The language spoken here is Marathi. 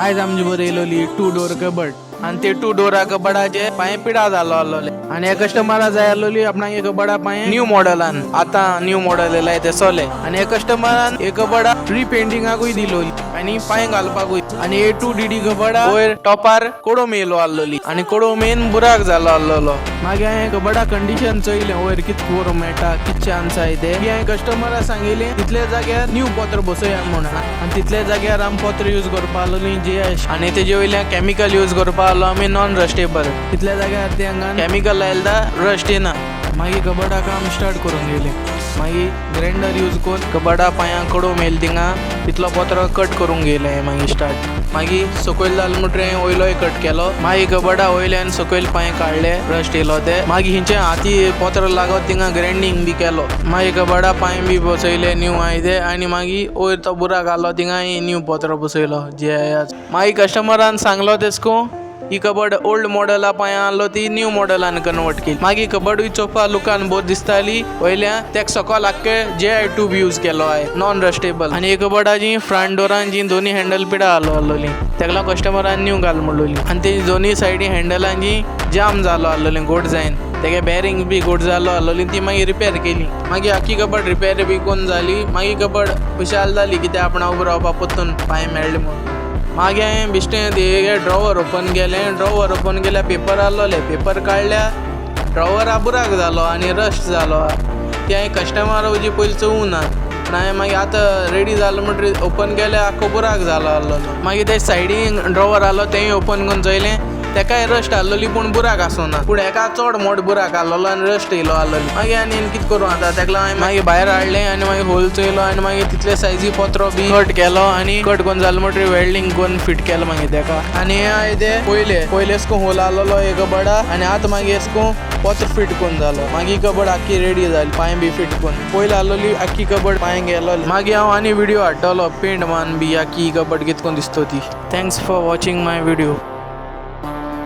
आयज आमची बरी येयलोली 2 डोर कबड आणि ते 2 डोरा कबडाचे पांय पिडा जालो आसलोले आणि हे कस्टमरा जाय आसलोली आपणाक एक कबडा पांय न्यू मॉडेलान आता न्यू मॉडेल येयलाय ते सोले आणि हे कस्टमरान एक कबडा रिपेंटिंगाकूय दिलोली आणि पांय घालपाकूय आणि ए 2 डीडी कबडा वयर टॉपार कोडो मेलो आसलोली आणि कोडो मेन बुराक जालो आसलोलो मागीर हांवें कबडा कंडिशन चयलें वयर कित करूं मेळटा कित चान्स आहाय ते हांवें कस्टमराक सांगिल्लें तितले जाग्यार न्यू पत्र बसोवया म्हणून आणि तितले जाग्यार आमी पत्र यूज करपा लागलीं जे आणि तेजे वयल्यान केमिकल यूज करपा लागलो आमी नॉन रस्टेबल तितल्या जाग्यार ते हांगा केमिकल लायला रस्ट येना मागीर कबडा काम स्टार्ट करून गेले मागीर ग्राइंडर यूज करून कबडा पांयां कडो मेल थिंगा तितलो पत्र कट करूंक गेले मागीर स्टार्ट मागीर सकयल जालें म्हणटरी वयलोय कट केलो मागीर कबडा वयल्यान सकयल पांय काडले रस्ट येयलो ते मागीर हिंचे हाती पत्र लागत थिंगा ग्राइंडिंग बी केलो मागीर कबडा पांय बी बसयले न्यू आहाय ते आनी मागीर वयर तो बुराक आसलो थिंगा न्यू पत्र बसयलो जे मागीर कस्टमरान सांगलो तेसको ही कबड ओल्ड मॉडेला पांयां आसलो ती न्यू मॉडेलान कन्वर्ट केली मागीर कबडूय चोवपा लुकान बोर दिसताली वयल्यान तेका सकयल आख्खे JI ट्यूब यूज केलो आहाय नॉन रस्टेबल आनी कबडाची फ्रंट डोरांची दोन्ही हँडल पिडा आसलोली तेका लागून कस्टमरान न्यू घाल म्हणलोली आनी तेजी दोन्ही सायडी हँडलांची जाम जालो आसलोलें गोड जायन तेगे बॅरिंग बी गोड जालो आसलोली ती मागीर रिपेर केली मागीर आख्खी कबड रिपेर बी कोन्न जाली मागीर कबड खुशाल जाली कित्याक आपणा उबो रावपा पत्तून पांय मेळ्ळे म्हणून मागीर हांवें बिश्टें ते ड्रॉवर ओपन केलें ड्रॉवर ओपन केल्यार पेपर आसलोले पेपर काडल्या ड्रॉवरा बुराक जालो आनी रस्ट जालो ते हांवें कस्टमर वजी पयलीं चोवूं ना पूण हांवें मागीर आतां रेडी जालो म्हणटरी ओपन केल्यार आख्खो बुराक जालो आसलोलो मागीर ते सायडीन ड्रॉवर आसलो तेंय ओपन करून चोयलें तेकाय रस्ट आसलोली पूण बुराक आसूना पूण हेका चड मोठ बुराक आसलोलो आनी रस्ट येयलो आसलोली मागीर आनी कितें करूं आतां तेका लागून हांवें मागीर भायर हाडलें आनी मागीर होल चोयलो आनी मागीर तितले सायजी पत्रो बी कट केलो आनी कट करून जालो म्हणटरी वेल्डिंग करून फिट केलो मागीर तेका आनी हे हांवें ते पयले एसको होल आसलोलो एक कबडा आनी आतां मागीर एसको पत्र फिट करून जालो मागीर कबड आख्खी रेडी जाली पांय बी फिट करून पयलीं आसलोली आख्खी कबड पांय गेलो मागीर हांव आनी व्हिडिओ हाडटलो पेंट मान बी आख्खी कबड कितको दिसतो ती thanks for watching my video